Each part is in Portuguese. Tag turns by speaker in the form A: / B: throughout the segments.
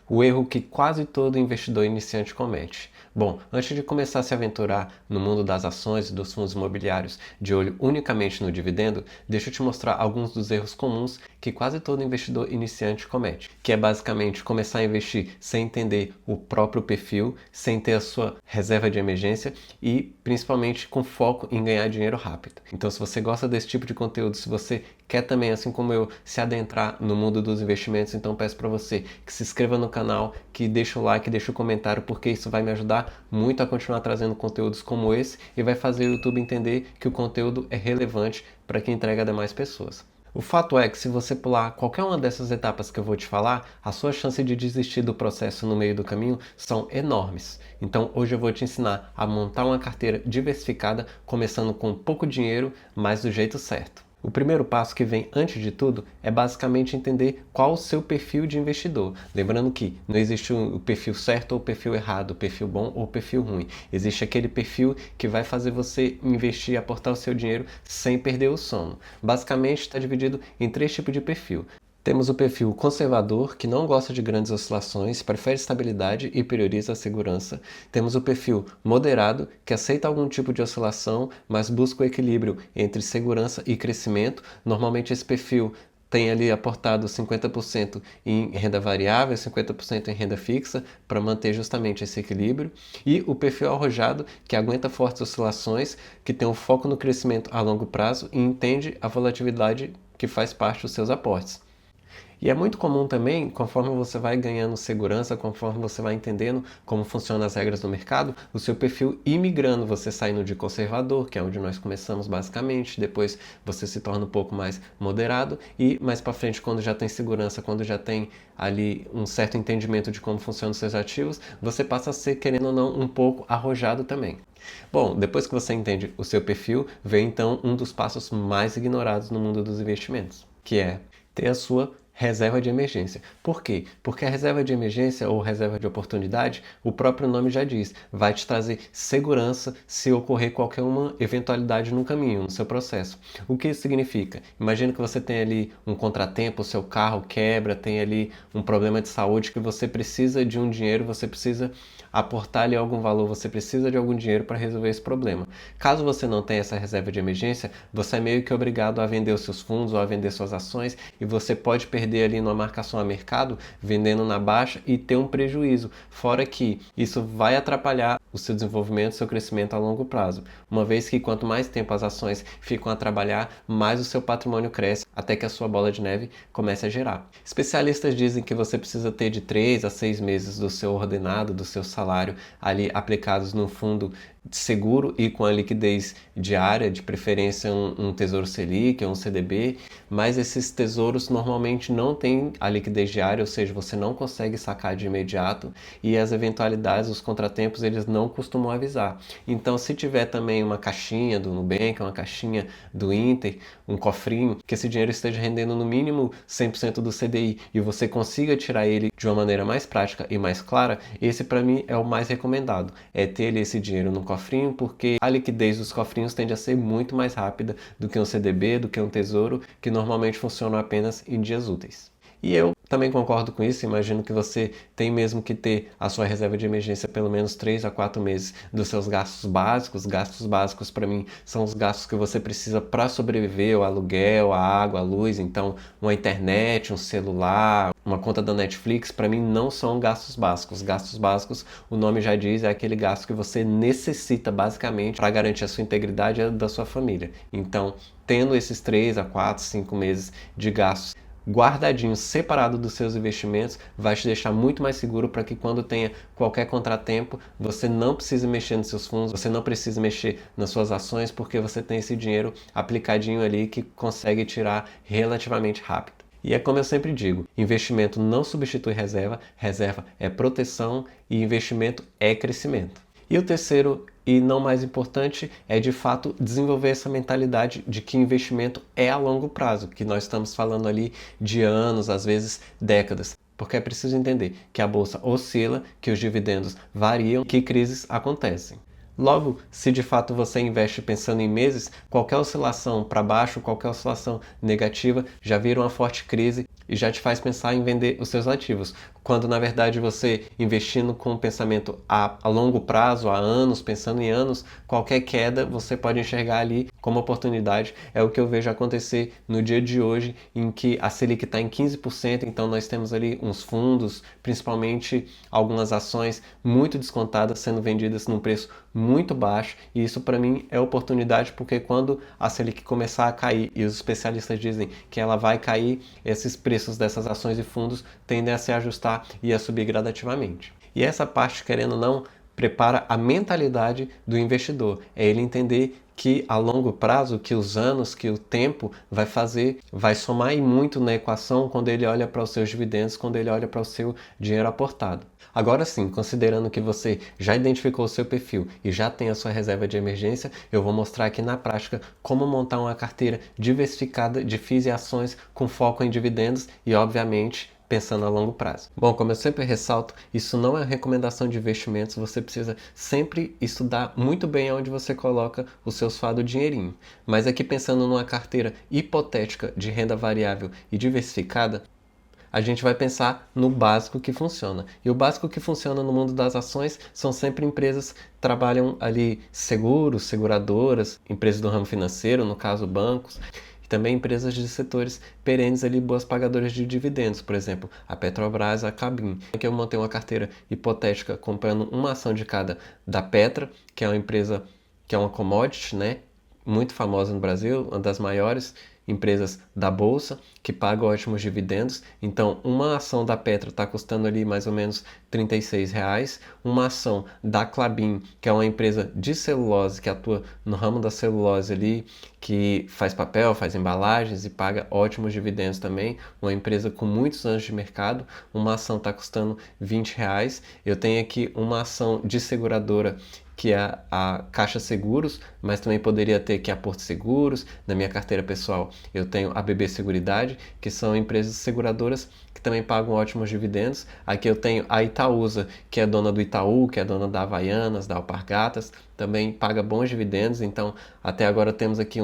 A: O erro que quase todo investidor iniciante comete. Bom, antes de começar a se aventurar no mundo das ações e dos fundos imobiliários de olho unicamente no dividendo, deixa eu te mostrar alguns dos erros comuns que quase todo investidor iniciante comete, que é basicamente começar a investir sem entender o próprio perfil, sem ter a sua reserva de emergência e principalmente com foco em ganhar dinheiro rápido. Então, se você gosta desse tipo de conteúdo, se você quer também, assim como eu, se adentrar no mundo dos investimentos, então peço para você que se inscreva no canal, que deixe o like, deixe o comentário, porque isso vai me ajudar muito a continuar trazendo conteúdos como esse e vai fazer o YouTube entender que o conteúdo é relevante para que entregue a demais pessoas. O fato é que se você pular qualquer uma dessas etapas que eu vou te falar, a sua chance de desistir do processo no meio do caminho são enormes. Então hoje eu vou te ensinar a montar uma carteira diversificada, começando com pouco dinheiro, mas do jeito certo. O primeiro passo que vem antes de tudo é basicamente entender qual o seu perfil de investidor. Lembrando que não existe o perfil certo ou o perfil errado, o perfil bom ou o perfil ruim. Existe aquele perfil que vai fazer você investir e aportar o seu dinheiro sem perder o sono. Basicamente está dividido em 3 tipos de perfil. Temos o perfil conservador, que não gosta de grandes oscilações, prefere estabilidade e prioriza a segurança. Temos o perfil moderado, que aceita algum tipo de oscilação, mas busca o equilíbrio entre segurança e crescimento. Normalmente esse perfil tem ali aportado 50% em renda variável e 50% em renda fixa para manter justamente esse equilíbrio. E o perfil arrojado, que aguenta fortes oscilações, que tem um foco no crescimento a longo prazo e entende a volatilidade que faz parte dos seus aportes. E é muito comum também, conforme você vai ganhando segurança, conforme você vai entendendo como funcionam as regras do mercado, o seu perfil ir migrando, você saindo de conservador, que é onde nós começamos basicamente, depois você se torna um pouco mais moderado e mais para frente, quando já tem segurança, quando já tem ali um certo entendimento de como funcionam os seus ativos, você passa a ser, querendo ou não, um pouco arrojado também. Bom, depois que você entende o seu perfil, vem então um dos passos mais ignorados no mundo dos investimentos, que é ter a sua reserva de emergência. Por quê? Porque a reserva de emergência ou reserva de oportunidade, o próprio nome já diz, vai te trazer segurança se ocorrer qualquer uma eventualidade no caminho, no seu processo. O que isso significa? Imagina que você tem ali um contratempo, o seu carro quebra, tem ali um problema de saúde que você precisa de um dinheiro, você precisa aportar ali algum valor, você precisa de algum dinheiro para resolver esse problema. Caso você não tenha essa reserva de emergência, você é meio que obrigado a vender os seus fundos ou a vender suas ações e você pode perder ali numa marcação a mercado, vendendo na baixa e ter um prejuízo. Fora que isso vai atrapalhar o seu desenvolvimento, o seu crescimento a longo prazo. Uma vez que quanto mais tempo as ações ficam a trabalhar, mais o seu patrimônio cresce até que a sua bola de neve comece a gerar. Especialistas dizem que você precisa ter de 3 a 6 meses do seu ordenado, do seu salário ali aplicados no fundo seguro e com a liquidez diária, de preferência um Tesouro Selic ou um CDB, mas esses tesouros normalmente não têm a liquidez diária, ou seja, você não consegue sacar de imediato e as eventualidades, os contratempos, eles não costumam avisar. Então, se tiver também uma caixinha do Nubank, uma caixinha do Inter, um cofrinho, que esse dinheiro esteja rendendo no mínimo 100% do CDI e você consiga tirar ele de uma maneira mais prática e mais clara, esse para mim é o mais recomendado, é ter esse dinheiro no cofrinho, porque a liquidez dos cofrinhos tende a ser muito mais rápida do que um CDB, do que um tesouro, que normalmente funcionam apenas em dias úteis. E eu também concordo com isso, imagino que você tem mesmo que ter a sua reserva de emergência pelo menos 3 a 4 meses dos seus gastos básicos. Gastos básicos para mim são os gastos que você precisa para sobreviver, o aluguel, a água, a luz, então uma internet, um celular, uma conta da Netflix, para mim não são gastos básicos. Gastos básicos, o nome já diz, é aquele gasto que você necessita basicamente para garantir a sua integridade e a da sua família. Então, tendo esses 3 a 4, 5 meses de gastos guardadinho, separado dos seus investimentos, vai te deixar muito mais seguro para que quando tenha qualquer contratempo, você não precise mexer nos seus fundos, você não precisa mexer nas suas ações, porque você tem esse dinheiro aplicadinho ali que consegue tirar relativamente rápido. E é como eu sempre digo, investimento não substitui reserva, reserva é proteção e investimento é crescimento. E o terceiro e não mais importante é de fato desenvolver essa mentalidade de que investimento é a longo prazo, que nós estamos falando ali de anos, às vezes décadas. Porque é preciso entender que a bolsa oscila, que os dividendos variam, que crises acontecem. Logo, se de fato você investe pensando em meses, qualquer oscilação para baixo, qualquer oscilação negativa já vira uma forte crise e já te faz pensar em vender os seus ativos. Quando na verdade você investindo com um pensamento a longo prazo, há anos, pensando em anos, qualquer queda você pode enxergar ali como oportunidade. É o que eu vejo acontecer no dia de hoje, em que a Selic está em 15%, então nós temos ali uns fundos, principalmente algumas ações muito descontadas, sendo vendidas num preço muito baixo, e isso para mim é oportunidade, porque quando a Selic começar a cair, e os especialistas dizem que ela vai cair, esses preços dessas ações e fundos tendem a se ajustar e a subir gradativamente. E essa parte, querendo ou não, prepara a mentalidade do investidor. É ele entender que a longo prazo, que os anos, que o tempo vai fazer, vai somar e muito na equação quando ele olha para os seus dividendos, quando ele olha para o seu dinheiro aportado. Agora sim, considerando que você já identificou o seu perfil e já tem a sua reserva de emergência, eu vou mostrar aqui na prática como montar uma carteira diversificada de FIIs e ações com foco em dividendos e, obviamente, pensando a longo prazo. Bom, como eu sempre ressalto, isso não é recomendação de investimentos, você precisa sempre estudar muito bem onde você coloca o seu suado dinheirinho. Mas aqui pensando numa carteira hipotética de renda variável e diversificada, a gente vai pensar no básico que funciona. E o básico que funciona no mundo das ações são sempre empresas que trabalham ali seguros, seguradoras, empresas do ramo financeiro, no caso bancos, e também empresas de setores perenes ali, boas pagadoras de dividendos, por exemplo, a Petrobras, a Klabin. Aqui eu montei uma carteira hipotética comprando uma ação de cada da Petra, que é uma empresa que é uma commodity, né? Muito famosa no Brasil, uma das maiores empresas da bolsa que pagam ótimos dividendos. Então, uma ação da Petra está custando ali mais ou menos R$ 36. Uma ação da Klabin, que é uma empresa de celulose que atua no ramo da celulose ali, que faz papel, faz embalagens e paga ótimos dividendos também. Uma empresa com muitos anos de mercado. Uma ação está custando R$ 20. Eu tenho aqui uma ação de seguradora que é a Caixa Seguros, mas também poderia ter aqui a Porto Seguros. Na minha carteira pessoal eu tenho a BB Seguridade, que são empresas seguradoras que também pagam ótimos dividendos. Aqui eu tenho a Itaúsa, que é dona do Itaú, que é dona da Havaianas, da Alpargatas, também paga bons dividendos. Então até agora temos aqui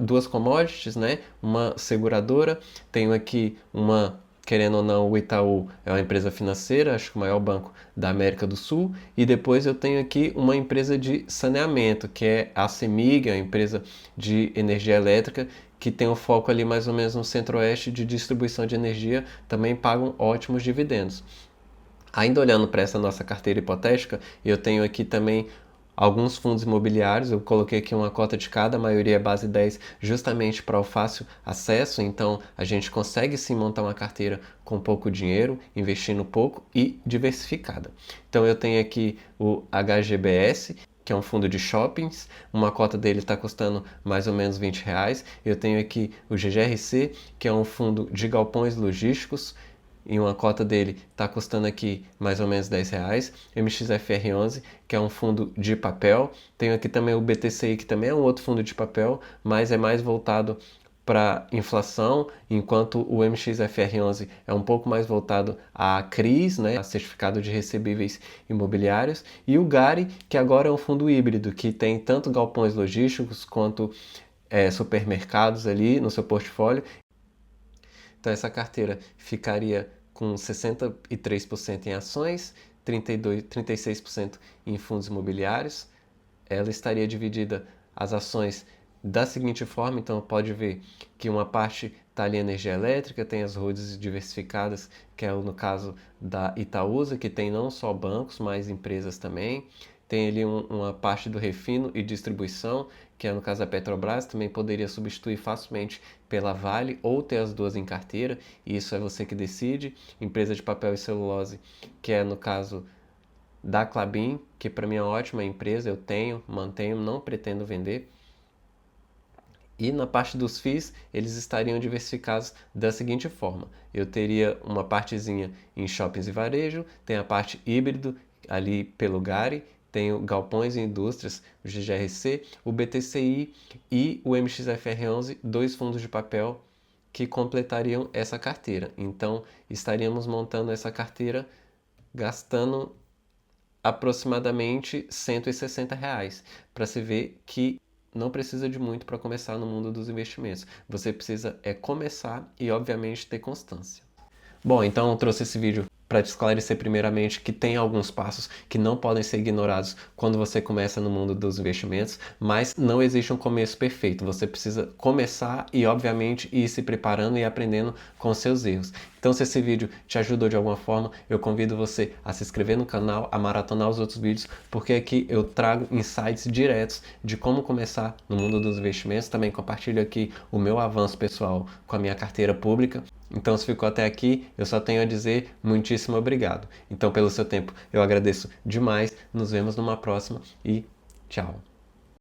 A: duas commodities, né? Uma seguradora, tenho aqui uma, querendo ou não, o Itaú é uma empresa financeira, acho que o maior banco da América do Sul. E depois eu tenho aqui uma empresa de saneamento, que é a CEMIG, uma empresa de energia elétrica, que tem um foco ali mais ou menos no centro-oeste de distribuição de energia, também pagam ótimos dividendos. Ainda olhando para essa nossa carteira hipotética, eu tenho aqui também alguns fundos imobiliários. Eu coloquei aqui uma cota de cada, a maioria é base 10, justamente para o fácil acesso. Então a gente consegue sim montar uma carteira com pouco dinheiro, investindo pouco e diversificada. Então eu tenho aqui o HGBS, que é um fundo de shoppings, uma cota dele está custando mais ou menos R$ 20. Eu tenho aqui o GGRC, que é um fundo de galpões logísticos, e uma cota dele está custando aqui mais ou menos R$ 10. MXFR11, que é um fundo de papel. Tenho aqui também o BTCI, que também é um outro fundo de papel, mas é mais voltado para inflação, enquanto o MXFR11 é um pouco mais voltado à CRIs, né, a Certificado de Recebíveis Imobiliários, e o GARI, que agora é um fundo híbrido, que tem tanto galpões logísticos quanto supermercados ali no seu portfólio. Então essa carteira ficaria com 63% em ações, 36% em fundos imobiliários. Ela estaria dividida as ações da seguinte forma, então pode ver que uma parte está ali energia elétrica, tem as holdings diversificadas, que é no caso da Itaúsa, que tem não só bancos, mas empresas também. Tem ali uma parte do refino e distribuição, que é no caso da Petrobras, também poderia substituir facilmente pela Vale ou ter as duas em carteira, e isso é você que decide. Empresa de papel e celulose, que é no caso da Klabin, que para mim é uma ótima empresa, eu tenho, mantenho, não pretendo vender. E na parte dos FIIs, eles estariam diversificados da seguinte forma: eu teria uma partezinha em shoppings e varejo, tem a parte híbrido ali pelo GARI, tenho galpões e indústrias, o GGRC, o BTCI e o MXFR11, dois fundos de papel que completariam essa carteira. Então, estaríamos montando essa carteira gastando aproximadamente R$ 160, para se ver que não precisa de muito para começar no mundo dos investimentos. Você precisa começar e, obviamente, ter constância. Bom, então eu trouxe esse vídeo para te esclarecer primeiramente que tem alguns passos que não podem ser ignorados quando você começa no mundo dos investimentos, mas não existe um começo perfeito. Você precisa começar e, obviamente, ir se preparando e aprendendo com os seus erros. Então, se esse vídeo te ajudou de alguma forma, eu convido você a se inscrever no canal, a maratonar os outros vídeos, porque aqui eu trago insights diretos de como começar no mundo dos investimentos. Também compartilho aqui o meu avanço pessoal com a minha carteira pública. Então, se ficou até aqui, eu só tenho a dizer muitíssimo obrigado. Então, pelo seu tempo, eu agradeço demais. Nos vemos numa próxima e tchau!